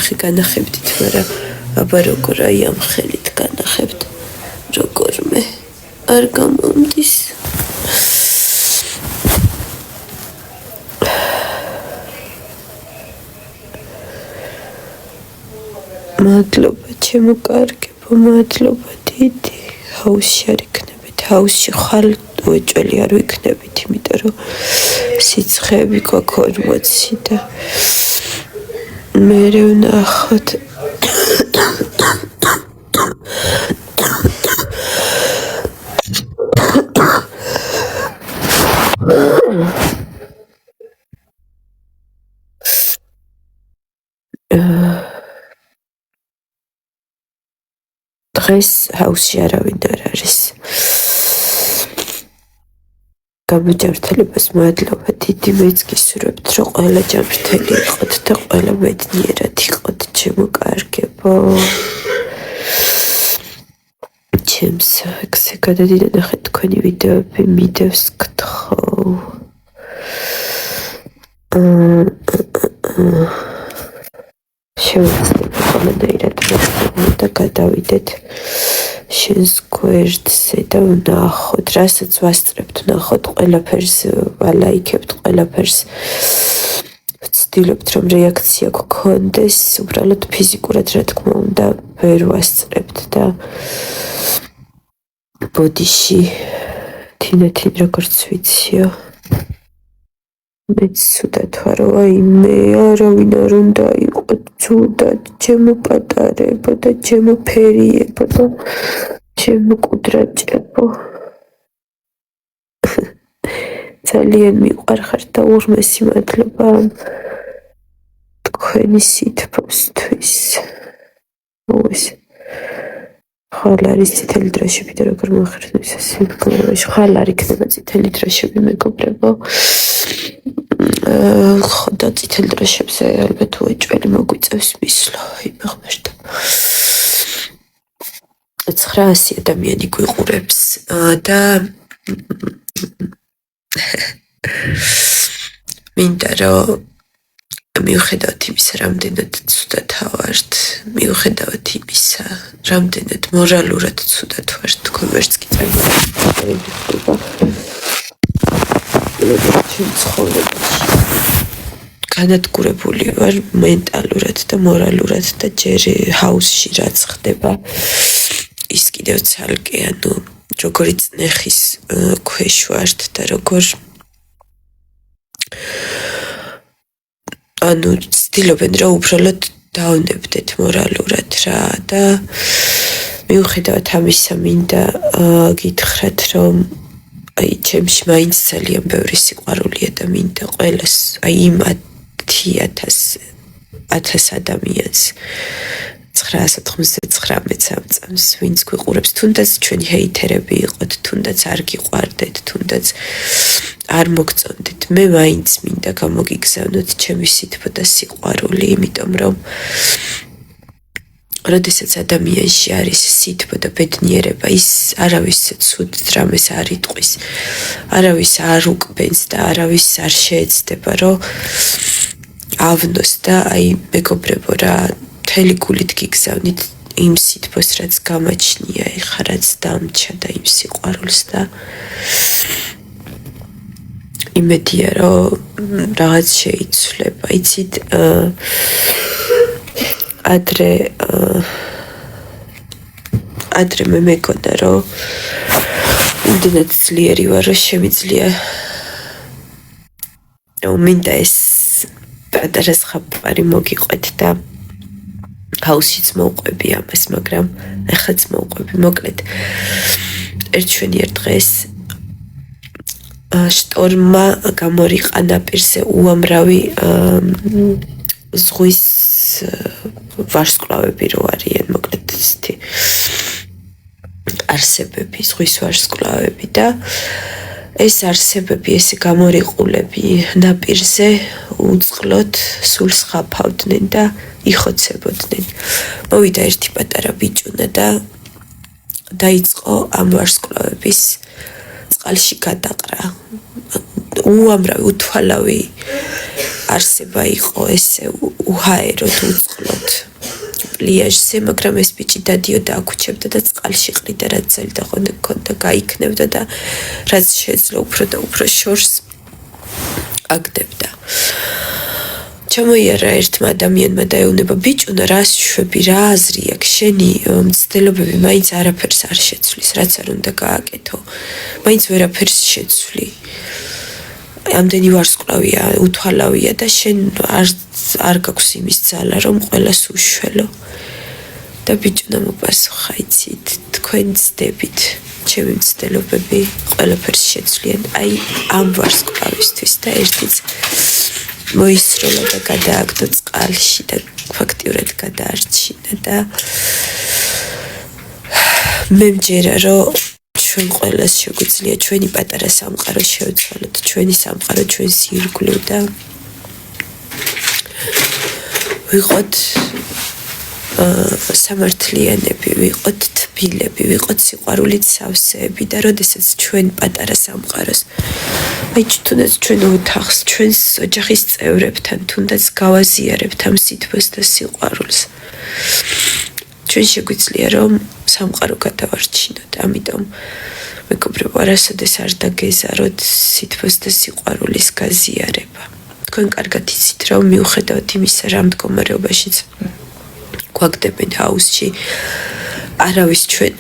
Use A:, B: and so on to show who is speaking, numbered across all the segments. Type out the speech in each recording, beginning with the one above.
A: ნახე განახებდით, მაგრამ აბა როგორ აი ამ ხელით განახებთ, როგორ მე არ გამომდის. მადლობა ჩემო კარგებო, მადლობა დიდი. ჰაუსში არ იქნებით, ჰაუსში ხალ უეჭველი არ ვიქნებით, იმიტომ რომ სიცხეები გვაქვს 40 და მერე ვნახოთ. დღეს ჰაუსში არავინ არ არის. გამოჯართელებას მადლობა დიდი, მეც გისურვებთ, რომ ყველა ჯანმრთელი იყოთ და ყველა ბედნიერად იყოთ, ჩემო კარგებო. ჩემს ექსე გადადიდა ნახეთ თქვენი ვიდეოები, მიდევს გთხოვ. შევეცდები ყველანაირად და გადავიდეთ შენს გვერდზე და ვნახოთ, რასაც ვასწრებთ, ვნახოთ ყველაფერს, ვალაიქებთ ყველაფერს. ვცდილობთ, რომ რეაქცია გქონდეს, უბრალოდ ფიზიკურად, რა თქმა უნდა, ვერ ვასწრებთ და ბოდიში თინათინ როგორც ვიციო. მეც ცუდად ვარო, აი მე არავინ არ უნდა იყო ცუდად, ჩემო პატარებო და ჩემო ფერიებო და ჩემო კუდრაჭებო. ძალიან მიყვარხართ და უღრმესი მადლობა თქვენი სითბოსთვის. ხალ არის წითელი დროშები და როგორ მოახერხებს ეს სიმბოლოში, ხალ არ იქნება წითელი დროშები მეგობრებო. ხოდა წითელ დროშებზე ალბათ უეჭველი მოგვიწევს მისვლა, იმაღმერთო. 900 ადამიანი გვიყურებს და მინდა რომ მიუხედავად იმისა, რამდენად ცუდად ვართ, მიუხედავად იმისა, რამდენად მორალურად ცუდად ვართ, თქვენს კი წარმოიდგება. ჩემ ცხოვრებაში განადგურებული ვარ მენტალურად და მორალურად და ჯერ ჰაუსში რაც ხდება ის კიდევ ცალკე, ანუ როგორი წნეხის ქვეშ ვართ და როგორ ანუ ცდილობენ რომ უბრალოდ დავნებდეთ მორალურად რა და მიუხედავად ამისა მინდა გითხრათ რომ აი ჩემში მაინც ძალიან ბევრი სიყვარულია და მინდა ყველას აი იმ 10,000 ადამიანს 999 წამს ვინც გვიყურებს, თუნდაც ჩვენი ჰეითერები იყოთ, თუნდაც არ გიყვარდეთ, თუნდაც არ მოგწონდეთ, მე მაინც მინდა გამოგიგზავნოთ ჩემი სითბო და სიყვარული, იმიტომ რომ როდესაც ადამიანში არის სითბო და ბედნიერება, ის არავის ცუდ დრამეს არ იტყვის, არავის არ უკბენს და არავის არ შეეცდება, რომ ავნოს და აი მეგობრებო რა მთელი გულით გიგზავნით იმ სითბოს, რაც გამაჩნია, ეხა რაც დამჩა და იმ სიყვარულს და იმედია, რომ რაღაც შეიცვლება. იცით, ადრე მე მეგონა, რომ იმდენად ძლიერი ვარ, რომ შემიძლია მინდა ეს პატარა ზღაპარი მოგიყვეთ და ჰაუსშიც მოვყვები ამას, მაგრამ ეხლაც მოვყვები. მოკლედ, ერთშვენიერ დღეს შტორმმა გამორიყა ნაპირზე უამრავი ზღვის ვარსკვლავები რო არიან, მოკლედ ისეთი არსებები, ზღვის ვარსკვლავები და ეს არსებები, ესე გამორიყულები ნაპირზე უწყლოდ სულს ხაფავდნენ და იხოცებოდნენ. მოვიდა ერთი პატარა ბიჭუნა და დაიწყო ამ ვარსკვლავების წყალში გადაყრა. უამრავი უთვალავი არსება იყო ესე უჰაეროდ უწყლოდ პლიაჟზე, მაგრამ ეს ბიჭი დადიოდა აქუჩებდა და წყალში ყრიდა, რაც ძალიან ჰქონდა, გაიქნებდა და რაც შეეძლო უფრო და უფრო შორს აგდებდა. ჩამოიარა ერთმა ადამიანმა და ეუბნება, ბიჭუნა, რას შვები, რა აზრი აქვს, შენი მცდელობები მაინც არაფერს არ შეცვლის, რაც არ უნდა გააკეთო, მაინც ვერაფერს შეცვლი. ამდენი ვარსკვლავია, უთვალავია და შენ არ გაქვს იმის ძალა, რომ ყველას უშველო. და ბიჭუნა მოპასუხა, იცით, თქვენ ცდებით, ჩემი მცდელობები ყველაფერს შეცვლიან, აი ამ ვარსკვლავისთვის და ერთიც მოისროლა და გადააგდო წყალში და ფაქტიურად გადაარჩინა და მე მჯერა, რომ ჩვენ ყველას შეგვიძლია ჩვენი პატარა სამყარო შევცვალოთ, ჩვენი სამყარო, ჩვენს ირგვლივ და ვიყოთ სამართლიანები, ვიყოთ თბილები, ვიყოთ სიყვარულით სავსეები და როდესაც ჩვენ პატარა სამყაროს აი თუნდაც ჩვენ ოთახს, ჩვენს ოჯახის წევრებთან თუნდაც გავაზიარებთ ამ სითბოს და სიყვარულს ჩვენ შეგვიძლია რომ სამყარო გადავარჩინოთ, ამიტომ მეგობრებო, არასოდეს არ დაგეზაროთ სითბოს და სიყვარულის გაზიარება. თქვენ კარგად იცით, რომ მიუხედავად იმისა, რა მდგომარეობაშიც გვაგდებენ ჰაუსში, არავის ჩვენ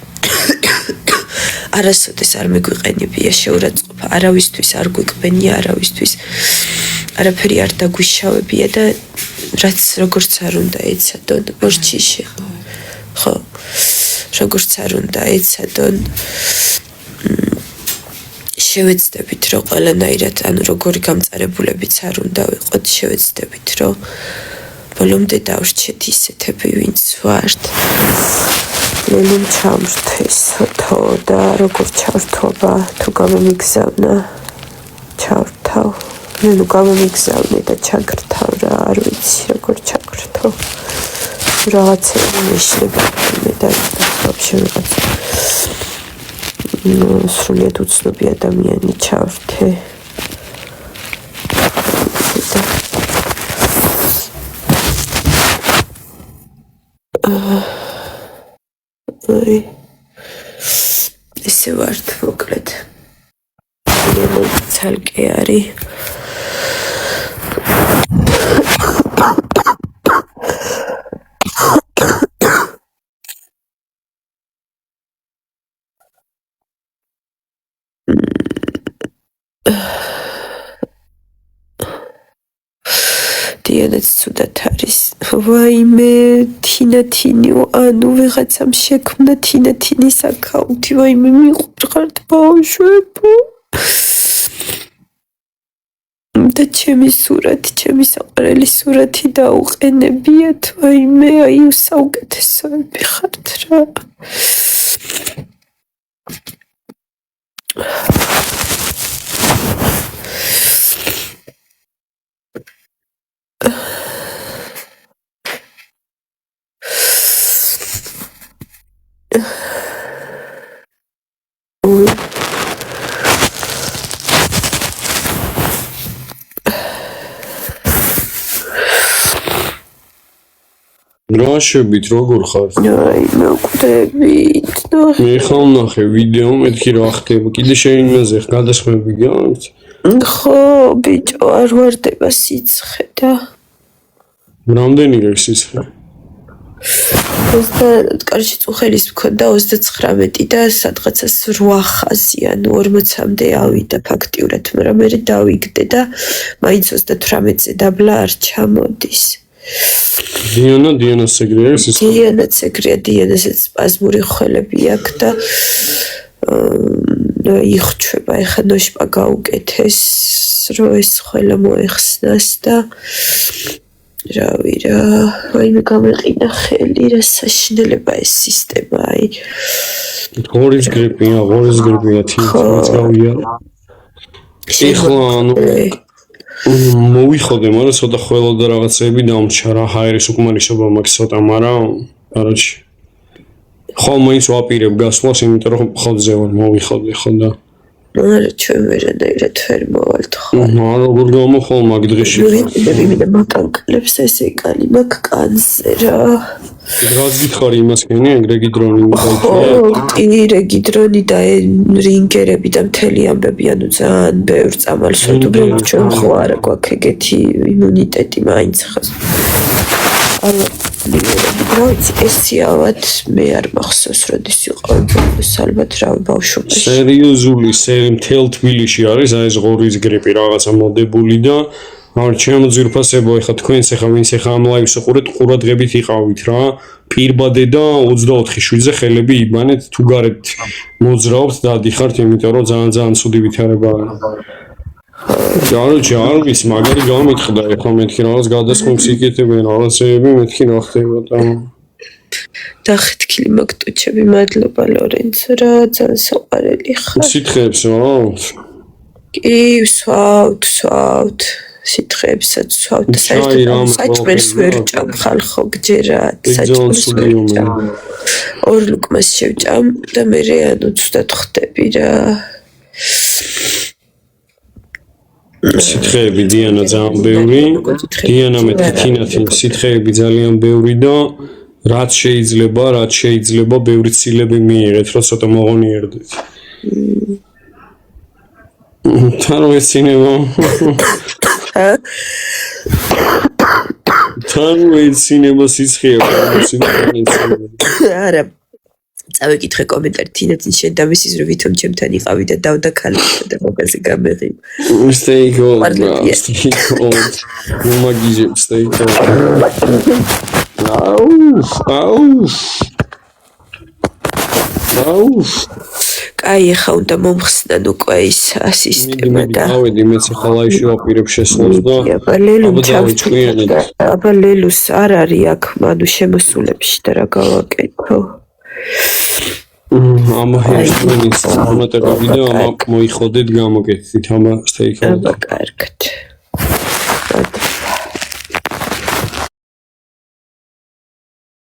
A: არასოდეს არ მეგვიყენებია შეურაცხყოფა, არავისთვის არ გვიკვენია, არავისთვის არაფერი არ დაგვიშავებია და რაც როგორც არ უნდა ეცადონ ბორჩიში. ხო, როგორც არ უნდა ეცადონ შევეცდებით, რომ ყველანაირად, ანუ როგორი გამწარებულებიც არ უნდა ვიყოთ, შევეცდებით, რომ ბოლომდე დავრჩეთ ისეთები, ვინც ვართ. ლელიმ ჩამრთესო და როგორ ჩავრთობა, თუ გამომიგზავნა, ჩავრთავ. ნუ გამომიგზავნე და ჩაგრთავ რა, არ ვიცი, როგორ ჩაგრთავ. რაღაცები მეშლები მე და ვაფშე ვიღაც სრულიად უცნობი ადამიანი ჩავრთე. ესე ვართ მოკლედ. ცალკე არის. დიანაც ცუდად არის. ვაიმე, თინათინიო, ანუ ვიღაცამ შექმნა თინათინის აკაუნტი, ვაიმე, მიყვარხართ ბავშვებო. და ჩემი სურათი, ჩემი საყვარელი სურათი დაუყენებიათ, ვაიმე, აი საუკეთესოები ხართ რა.
B: რაშებით როგორ ხარ?
A: აი მოვკვდებით.
B: ეხლა ვნახე ვიდეო, მეთქი რა ხდება. კიდე შენ იმაზე გადასხმები გაქვს?
A: ხო, ბიჭო, არ ვარდება სიცხე და
B: რამდენი გაქვს სიცხე?
A: კარში წუხელის მქონდა 39 და სადღაცა 8 ხაზი, ანუ 40-მდე ავიდა ფაქტიურად, მაგრამ მე დავიგდე და მაინც 38-ზე დაბლა არ ჩამოდის.
B: დიანას ეგრეა სიცხე?
A: დიანაც ეგრეა, დიანასაც სპაზმური ხველები აქვს და იხჩება, ეხა ნოშპა გაუკეთეს, რომ ეს ხველა მოეხსნას და რავი რა, ვაიმე გამეყინა ხელი, რა საშინელება ეს სისტემა, აი.
B: ღორის გრიპია, თინც გავია. ეხლა ანუ მოვიხოდე, მაგრამ ცოტა ხველა და რაღაცები დამრჩა რა, ჰაერის უკმარისობა მაქვს ცოტა, მაგრამ კაროჩი. ხო, მაინც ვაპირებ გასვლას, იმიტომ რომ ხოძე ვარ, მოვიხოდე ხო და
A: არა ჩვენ ვერანაირად ვერ მოვალთ ხო
B: როგორ გამოხვალ მაგ დღეში
A: ვიდები მაკანკლებს ეს ეკალი მაგ კანზე რა
B: რაც გითხარი იმას კენი რეგიდრონი
A: კი რეგიდრონი და რინგერები და მთელი ამბები ანუ ძალიან ბევრ წამალს უბრალოდ ჩვენ ხო არა გვაქვს ეგეთი იმუნიტეტი მაინც ხას Brauc, es jāvat mēr maksas rodis jūqavim salvat rav bavšumaši.
B: Seriozuli, მთელ თბილისში არის აი ეს ღორის გრიპი რაღაცა მოდებული და ჩემო ძირფასებო ეხა თქვენს ეხა ვინც ეხა ამ ლაივს უყურეთ ყურადღებით იყავით რა პირბადე და 24/7-ზე ხელები იბანეთ თუ გარეთ მოძრაობთ დადიხართ იმიტომ რომ ძალიან ცუდი ვითარებაა Короче, არის მაგარი გამიტყდა ეხლა მეთქი რაღაც გადასხმებს იკეთებენ რაღაცეები მეთქი რა ხდება და
A: დახეთქილი მაგტუჩები მადლობა ლორენცო რა ძალიან საყვარელი ხარ
B: სითხეებს რა
A: კი ვსვავთ სითხეებსაც ვსვავთ და საჭმელს ვერ ვჭამ ხალხო გჯერათ საჭმელს ვერ ვჭამ ორ ლუკმას შევჭამ და მე ანუ ცუდად ხდები რა სითხეები დიანა ძალიან ბევრი დიანა მეთქი თინათი სითხეები ძალიან ბევრი და რაც შეიძლება ბევრი ცილები მიიღეთ რომ ცოტა მოღონიერდეთ თან ვეცინება თან ვეცინება სიცხეა არა წავეკითხე კომენტარი თინათის შენ და მისის რომ ვითომ ჩემთან იყავი და დავდა ქალიშა და მოგაზე გამეღი
B: stay cold მაგიჟე stay cold აუ
A: კაი ახლა უნდა მომხსნან უკვე ის სისტემა და
B: ავედი მეც ახლა ლაივში ვაპირებ შესვლას და
A: აბა ლელუს არ არის აქ ანუ შემოსულებში და რა გავაკეთო
B: Ama herştvenis anlataka video ama moixodit gamoketsit ama stay cold.
A: Karkat.